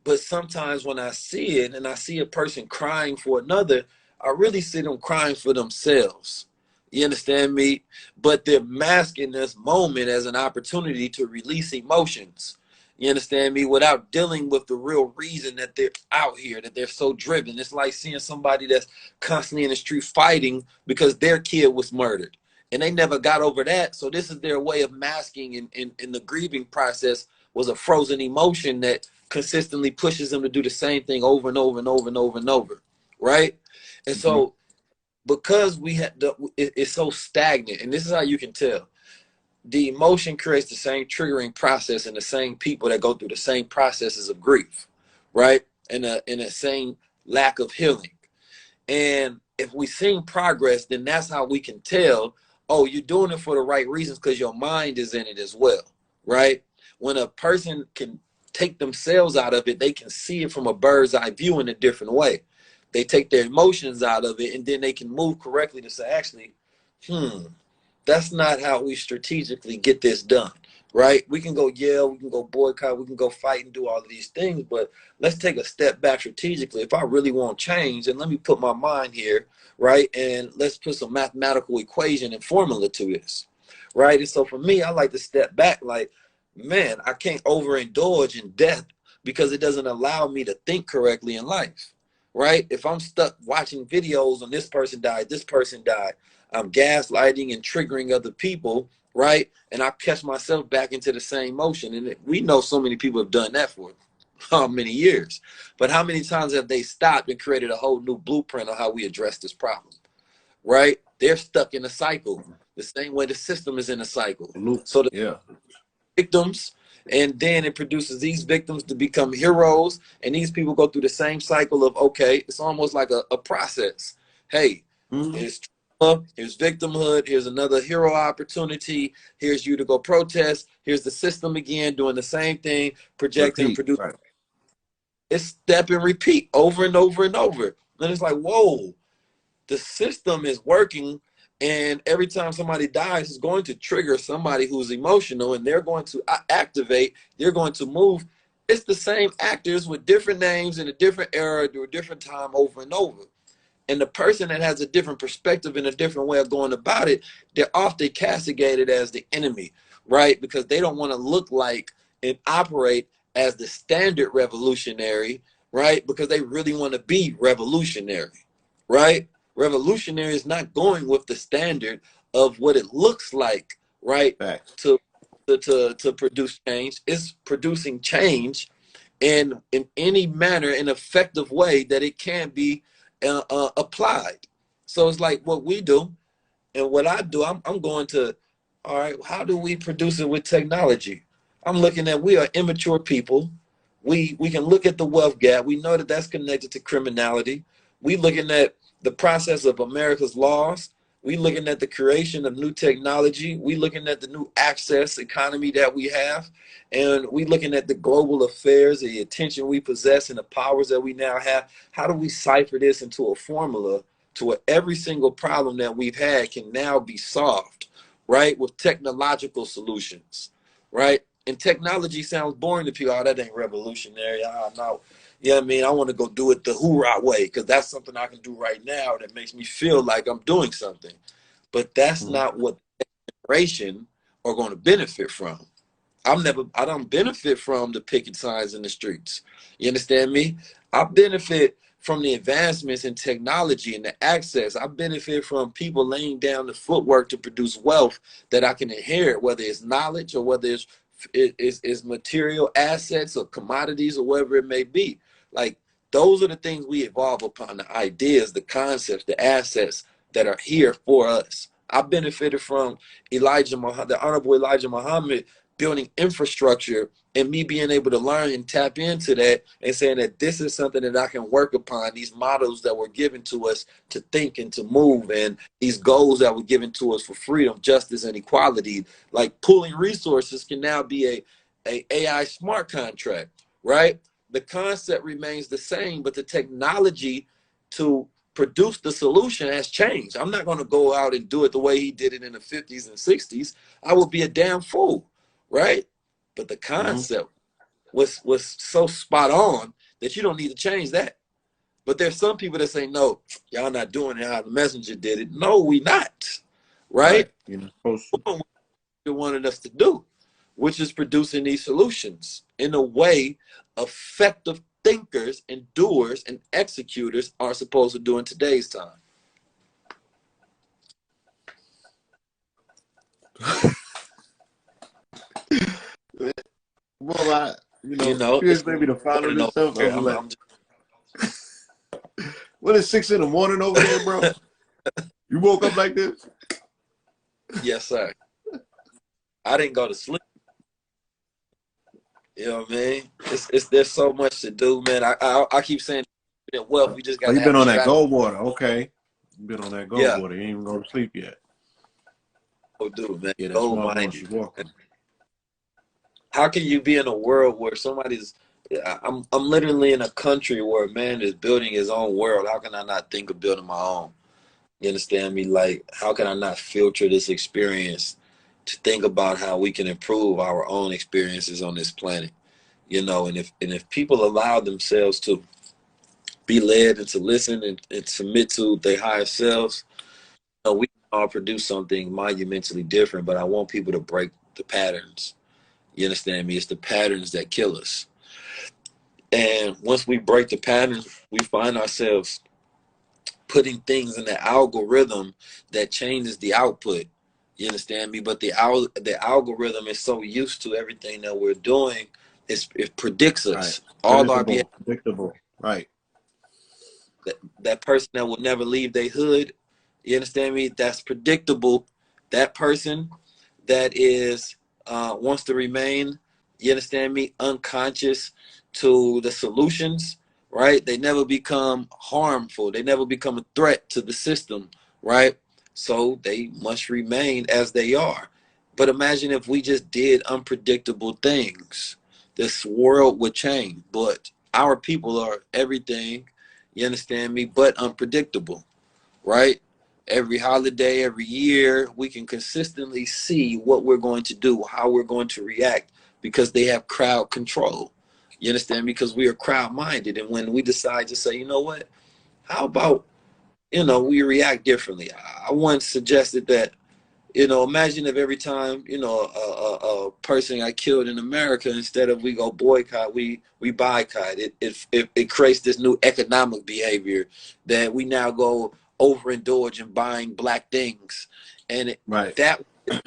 But sometimes when I see it and I see a person crying for another, I really see them crying for themselves. You understand me? But they're masking this moment as an opportunity to release emotions. You understand me? Without dealing with the real reason that they're out here, that they're so driven. It's like seeing somebody that's constantly in the street fighting because their kid was murdered. And they never got over that. So this is their way of masking, in the grieving process was a frozen emotion that consistently pushes them to do the same thing over and over and over and over and over. Right? And so because it's so stagnant, and this is how you can tell. The emotion creates the same triggering process in the same people that go through the same processes of grief, right? And a same lack of healing. And if we see progress, then that's how we can tell, oh, you're doing it for the right reasons because your mind is in it as well, right? When a person can take themselves out of it, they can see it from a bird's eye view in a different way. They take their emotions out of it, and then they can move correctly to say, actually, That's not how we strategically get this done, right? We can go yell, we can go boycott, we can go fight and do all of these things, but let's take a step back strategically. If I really want change, then let me put my mind here, right? And let's put some mathematical equation and formula to this, right? And so for me, I like to step back like, man, I can't overindulge in death because it doesn't allow me to think correctly in life, right? If I'm stuck watching videos on this person died, I'm gaslighting and triggering other people, right? And I catch myself back into the same motion. And we know so many people have done that for how many years. But how many times have they stopped and created a whole new blueprint on how we address this problem, right? They're stuck in a cycle, the same way the system is in a cycle. So the victims, and then it produces these victims to become heroes, and these people go through the same cycle of, okay, it's almost like a process. Hey, it's trauma, here's victimhood, here's another hero opportunity, here's you to go protest, here's the system again doing the same thing, projecting and producing. Right. It's step and repeat over and over and over. And it's like, whoa, the system is working. And every time somebody dies, it's going to trigger somebody who's emotional, and they're going to activate, they're going to move. It's the same actors with different names in a different era, do a different time over and over. And the person that has a different perspective and a different way of going about it, they're often castigated as the enemy, right? Because they don't want to look like and operate as the standard revolutionary, right? Because they really want to be revolutionary, right? Revolutionary is not going with the standard of what it looks like, right? To produce change. It's producing change in any manner, in effective way that it can be applied. So it's like what we do and what I do. I'm going to, all right, how do we produce it with technology? I'm looking at, we are immature people. We can look at the wealth gap. We know that that's connected to criminality. We looking at the process of America's laws. We looking at the creation of new technology. We looking at the new access economy that we have. And we looking at the global affairs, the attention we possess, and the powers that we now have. How do we cipher this into a formula to where every single problem that we've had can now be solved, right? With technological solutions, right? And technology sounds boring to people. Oh, that ain't revolutionary. No. Yeah, I mean, I want to go do it the hoorah way because that's something I can do right now that makes me feel like I'm doing something. But that's not what the generation are going to benefit from. I don't benefit from the picket signs in the streets. You understand me? I benefit from the advancements in technology and the access. I benefit from people laying down the footwork to produce wealth that I can inherit, whether it's knowledge or whether it's material assets or commodities or whatever it may be. Like, those are the things we evolve upon, the ideas, the concepts, the assets that are here for us. I benefited from the Honorable Elijah Muhammad building infrastructure and me being able to learn and tap into that and saying that this is something that I can work upon, these models that were given to us to think and to move, and these goals that were given to us for freedom, justice, and equality. Like, pooling resources can now be a AI smart contract, right? The concept remains the same, but the technology to produce the solution has changed. I'm not going to go out and do it the way he did it in the 50s and 60s. I would be a damn fool, right? But the concept was so spot on that you don't need to change that. But there's some people that say, no, y'all not doing it how the messenger did it. No, we not, right? You're not supposed to. What you wanted us to do, which is producing these solutions in a way effective thinkers and doers and executors are supposed to do in today's time. Well, here's maybe to follow this stuff. What is 6 in the morning over there, bro? You woke up like this? Yes, sir. I didn't go to sleep. You know what I mean? There's so much to do, man. I keep saying that wealth. We just got. You've been on that Goldwater, okay? You've been on that Goldwater. You ain't even go to sleep yet. Oh, dude, man. Yeah, that's gold. How can you be in a world where somebody's? I'm literally in a country where a man is building his own world. How can I not think of building my own? You understand me? Like, how can I not filter this experience to think about how we can improve our own experiences on this planet? You know, and if people allow themselves to be led and to listen and submit to their higher selves, you know, we can all produce something monumentally different. But I want people to break the patterns. You understand me? It's the patterns that kill us. And once we break the patterns, we find ourselves putting things in the algorithm that changes the output. You understand me? But the algorithm is so used to everything that we're doing, it predicts Right. us. All our behavior. Predictable. Right. That person that will never leave their hood, you understand me? That's predictable. That person that is wants to remain, you understand me, unconscious to the solutions, right? They never become harmful. They never become a threat to the system, right? So they must remain as they are. But imagine if we just did unpredictable things. This world would change. But our people are everything, you understand me, but unpredictable, right? Every holiday, every year, we can consistently see what we're going to do, how we're going to react, because they have crowd control. You understand? Because we are crowd minded. And when we decide to say, you know what, how about, you know, we react differently? I once suggested that, you know, imagine if every time, you know, a person got killed in America, instead of we go boycott, we boycott. It creates this new economic behavior that we now go overindulge in buying black things, and Right. that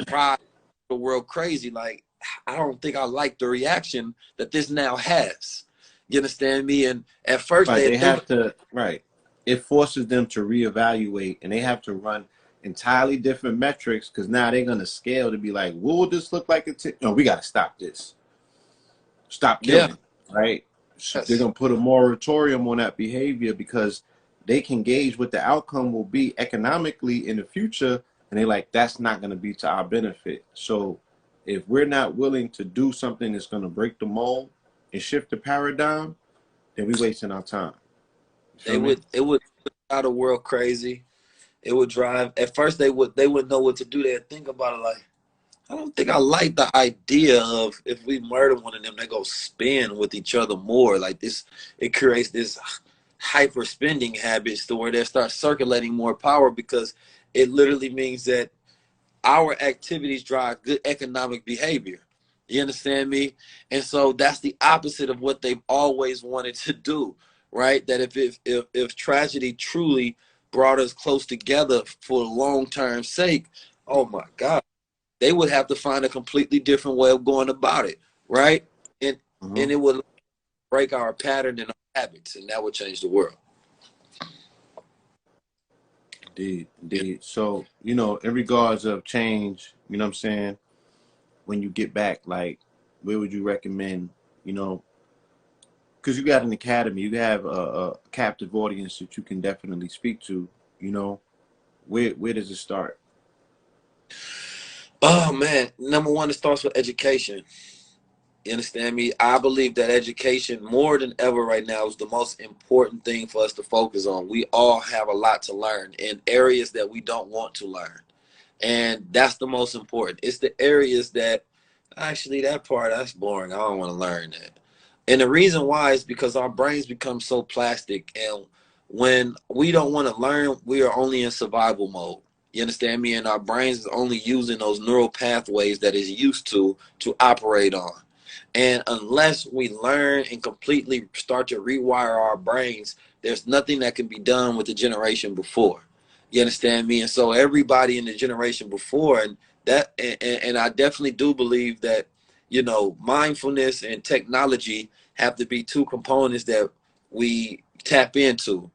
drives the world crazy. Like, I don't think I like the reaction that this now has. You understand me? And at first Right. they They think, have to. Right. It forces them to reevaluate, and they have to run entirely different metrics because now they're gonna scale to be like, what would this look like? No, we gotta stop this. Stop yeah, killing. Right. So they're yes, gonna put a moratorium on that behavior because they can gauge what the outcome will be economically in the future, and they're like, that's not gonna be to our benefit. So if we're not willing to do something that's gonna break the mold and shift the paradigm, then we wasting our time. You feel me? it would drive the world crazy. It would drive. At first, they wouldn't know what to do. They'd think about it like, I don't think I like the idea of if we murder one of them, they go spend with each other more. Like this, it creates this hyper spending habits to where they start circulating more power, because it literally means that our activities drive good economic behavior. You understand me? And so that's the opposite of what they've always wanted to do, right? That if tragedy truly brought us close together for long term sake, oh my God, they would have to find a completely different way of going about it, right? And Mm-hmm. and it would break our pattern and our habits, and that would change the world. Indeed, Yeah. indeed. So, in regards of change, you know what I'm saying? When you get back, like, where would you recommend, you know, because you got an academy, you have a captive audience that you can definitely speak to, you know, where does it start? Oh man, number one, it starts with education. You understand me? I believe that education, more than ever right now, is the most important thing for us to focus on. We all have a lot to learn in areas that we don't want to learn. And that's the most important. It's the areas that actually, that part, that's boring. I don't want to learn that. And the reason why is because our brains become so plastic. And when we don't want to learn, we are only in survival mode. You understand me? And our brains is only using those neural pathways that is used to operate on. And unless we learn and completely start to rewire our brains, there's nothing that can be done with the generation before. You understand me? And so everybody in the generation before, and I definitely do believe that, you know, mindfulness and technology have to be two components that we tap into.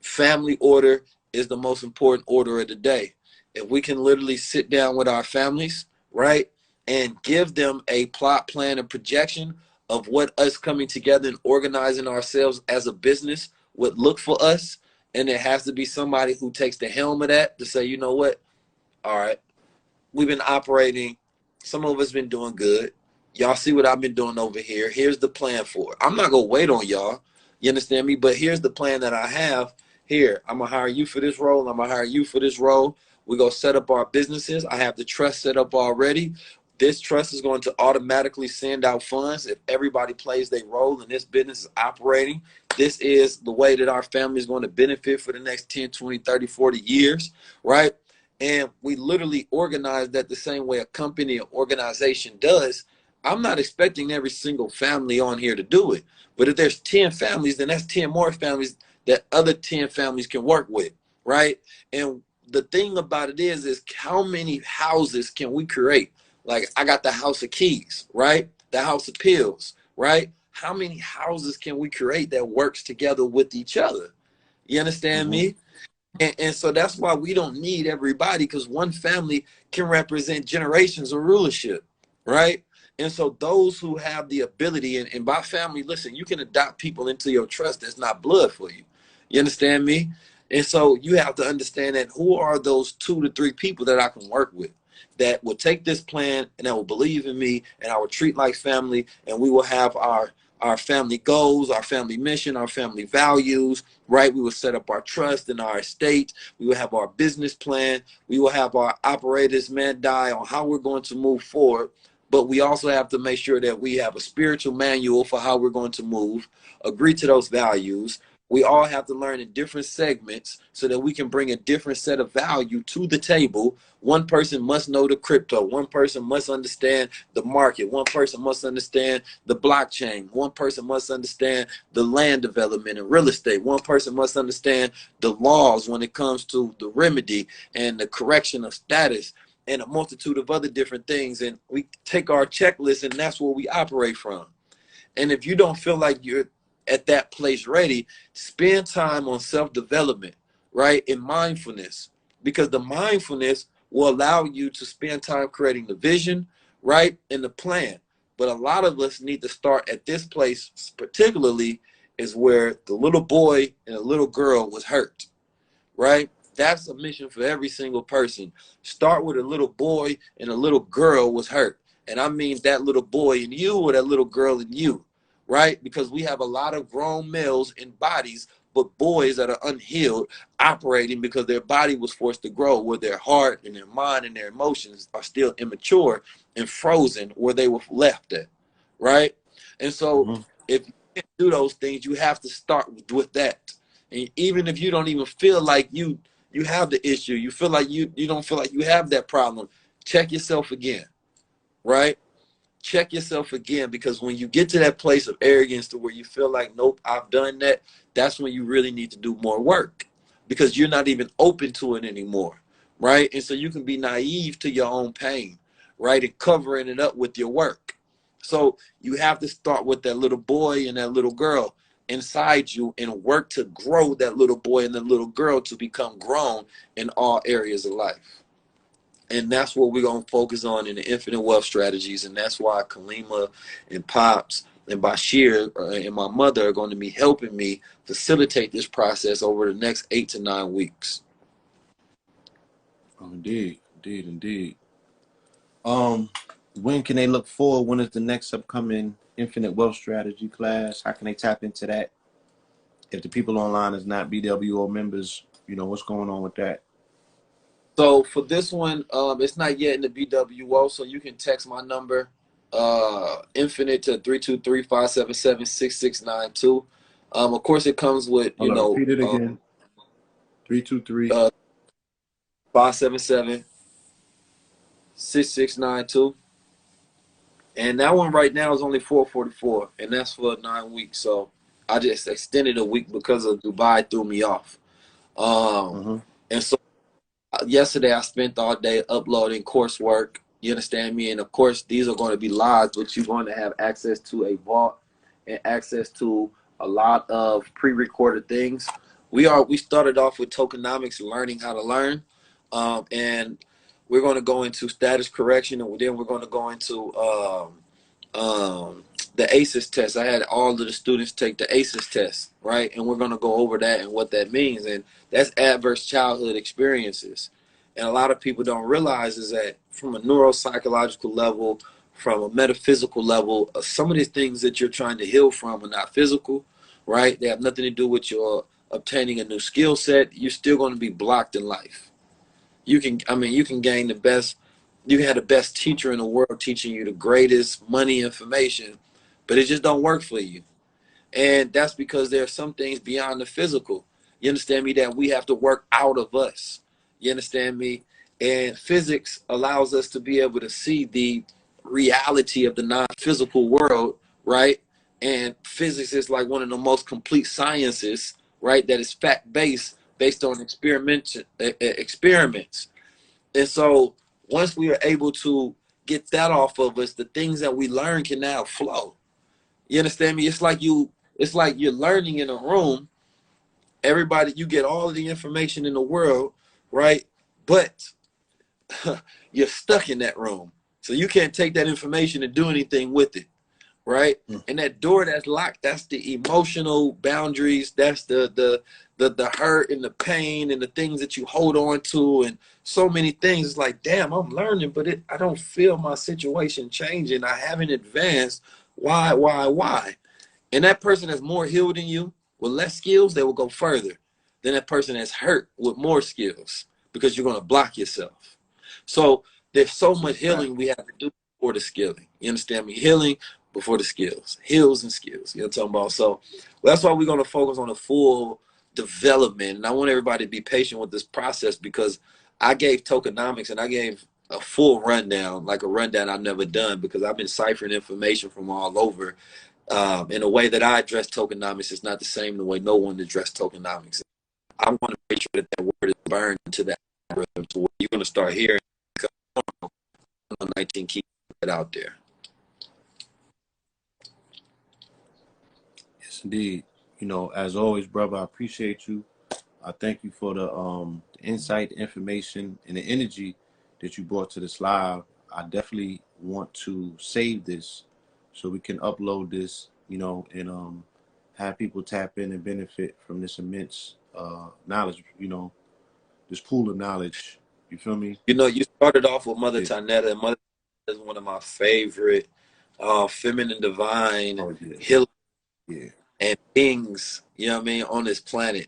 Family order is the most important order of the day. If we can literally sit down with our families, right, and give them a plot, plan, and projection of what us coming together and organizing ourselves as a business would look for us, and there has to be somebody who takes the helm of that to say, you know what, all right, we've been operating. Some of us been doing good. Y'all see what I've been doing over here. Here's the plan for it. I'm not gonna wait on y'all. You understand me? But here's the plan that I have. here, I'm gonna hire you for this role, I'm gonna hire you for this role. We go set up our businesses. I have the trust set up already. This trust is going to automatically send out funds if everybody plays their role and this business is operating. This is the way that our family is going to benefit for the next 10, 20, 30, 40 years, right? And we literally organize that the same way a company or organization does. I'm not expecting every single family on here to do it. But if there's 10 families, then that's 10 more families that other 10 families can work with, right? And the thing about it is how many houses can we create? Like I got the house of keys, right? The house of pills, right? How many houses can we create that works together with each other? You understand me? And so that's why we don't need everybody, because one family can represent generations of rulership, right? And so those who have the ability, and by family, listen, you can adopt people into your trust that's not blood for you. You understand me? And so you have to understand that who are those 2 to 3 people that I can work with that will take this plan and that will believe in me, and I will treat like family, and we will have our family goals, our family mission, our family values, right? We will set up our trust in our estate. We will have our business plan. We will have our operators mandate on how we're going to move forward. But we also have to make sure that we have a spiritual manual for how we're going to move, agree to those values. We all have to learn in different segments so that we can bring a different set of value to the table. One person must know the crypto. One person must understand the market. One person must understand the blockchain. One person must understand the land development and real estate. One person must understand the laws when it comes to the remedy and the correction of status and a multitude of other different things. And we take our checklist, and that's where we operate from. And if you don't feel like you're at that place ready, spend time on self-development, right? And mindfulness, because the mindfulness will allow you to spend time creating the vision, right? And the plan. But a lot of us need to start at this place, particularly is where the little boy and the little girl was hurt, right? That's a mission for every single person. Start with a little boy and a little girl was hurt. And I mean that little boy in you or that little girl in you, right? Because we have a lot of grown males in bodies, but boys that are unhealed operating because their body was forced to grow, where their heart and their mind and their emotions are still immature and frozen where they were left at, right? And so if you can't do those things, you have to start with that. And even if you don't even feel like you have the issue, you feel like you don't feel like you have that problem, check yourself again, right? Check yourself again, because when you get to that place of arrogance to where you feel like, nope, I've done that, that's when you really need to do more work, because you're not even open to it anymore, right? And so you can be naive to your own pain, right? And covering it up with your work. So you have to start with that little boy and that little girl inside you and work to grow that little boy and the little girl to become grown in all areas of life. And that's what we're going to focus on in the Infinite Wealth Strategies. And that's why Kalima and Pops and Bashir and my mother are going to be helping me facilitate this process over the next 8 to 9 weeks. Oh, indeed. When can they look forward? When is the next upcoming Infinite Wealth Strategy class? How can they tap into that? If the people online is not BWO members, what's going on with that? So for this one, it's not yet in the BWO, so you can text my number, Infinite, to 323-577-6692. Of course, it comes with, repeat it again. 323 577-6692. And that one right now is only $444, and that's for 9 weeks. So I just extended a week because of Dubai threw me off. And so yesterday I spent all day uploading coursework. You understand me? And of course, these are going to be live, but you're going to have access to a vault and access to a lot of pre-recorded things. We started off with tokenomics and learning how to learn, and we're going to go into status correction, and then we're going to go into the ACEs test. I had all of the students take the ACEs test, right? And we're going to go over that and what that means. And that's adverse childhood experiences. And a lot of people don't realize is that from a neuropsychological level, from a metaphysical level, some of these things that you're trying to heal from are not physical, right? They have nothing to do with your obtaining a new skill set, you're still going to be blocked in life. You can gain the best, you can have the best teacher in the world teaching you the greatest money information, but it just don't work for you. And that's because there are some things beyond the physical. You understand me? That we have to work out of us. You understand me? And physics allows us to be able to see the reality of the non-physical world, right? And physics is like one of the most complete sciences, right? That is fact-based, based on experiments. And so once we are able to get that off of us, the things that we learn can now flow. You understand me? It's like you're learning in a room. Everybody, you get all of the information in the world, right? But you're stuck in that room. So you can't take that information and do anything with it, right? And that door that's locked, that's the emotional boundaries, that's the hurt and the pain and the things that you hold on to, and so many things. It's like, damn, I'm learning, but I don't feel my situation changing. I haven't advanced. Why? And that person that's more healed than you with less skills, they will go further than that person that's hurt with more skills, because you're going to block yourself. So there's so much healing we have to do before the skilling. You understand me? Healing before the skills. Heals and skills. You know what I'm talking about? So that's why we're going to focus on the full development. And I want everybody to be patient with this process, because I gave tokenomics and I gave a full rundown, like a rundown I've never done, because I've been ciphering information from all over. In a way that I address tokenomics is not the same the way no one addressed tokenomics. I want to make sure that that word is burned into that algorithm, to where you're going to start hearing 19 keep it out there. Yes, indeed. You know, as always, brother, I appreciate you. I thank you for the insight, the information, and the energy that you brought to this live. I definitely want to save this so we can upload this, you know, and have people tap in and benefit from this immense knowledge, you know, this pool of knowledge. You feel me? You know, you started off with Mother Tanetta, and Mother Tanetta is one of my favorite feminine divine healers and beings, you know what I mean, on this planet.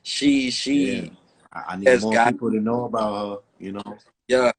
She I need more people to know about her, you know. Yeah.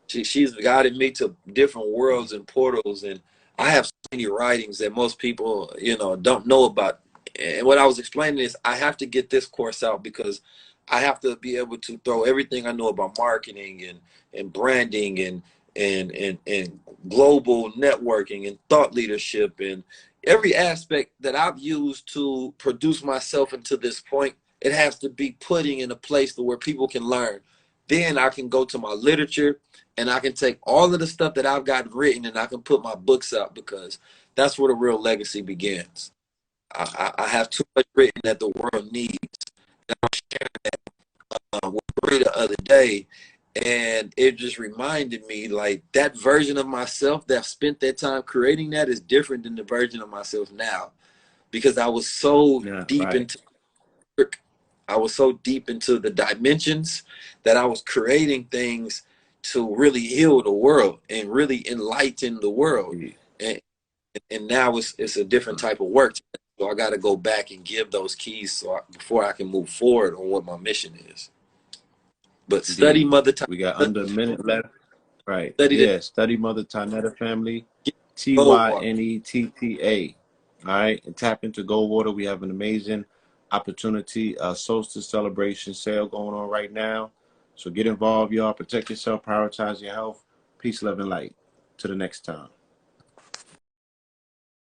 She's guided me to different worlds and portals, and I have so many writings that most people, you know, don't know about. And what I was explaining is, I have to get this course out because I have to be able to throw everything I know about marketing and branding and global networking and thought leadership and every aspect that I've used to produce myself into this point. It has to be putting in a place where people can learn. Then I can go to my literature and I can take all of the stuff that I've got written and I can put my books out, because that's where the real legacy begins. I have too much written that the world needs. And I was sharing that with Bree the other day, and it just reminded me, like, that version of myself that spent that time creating that is different than the version of myself now, because I was so deep into work. I was so deep into the dimensions that I was creating things to really heal the world and really enlighten the world. And now it's a different type of work. So I got to go back and give those keys before I can move forward on what my mission is. But study Mother Tanetta. We got under a minute left. Right. Study Mother Tanetta family. TYNETTA. All right. And tap into Goldwater. We have an amazing opportunity, solstice celebration sale going on right now. So get involved, y'all. Protect yourself, prioritize your health. Peace, love, and light. To the next time.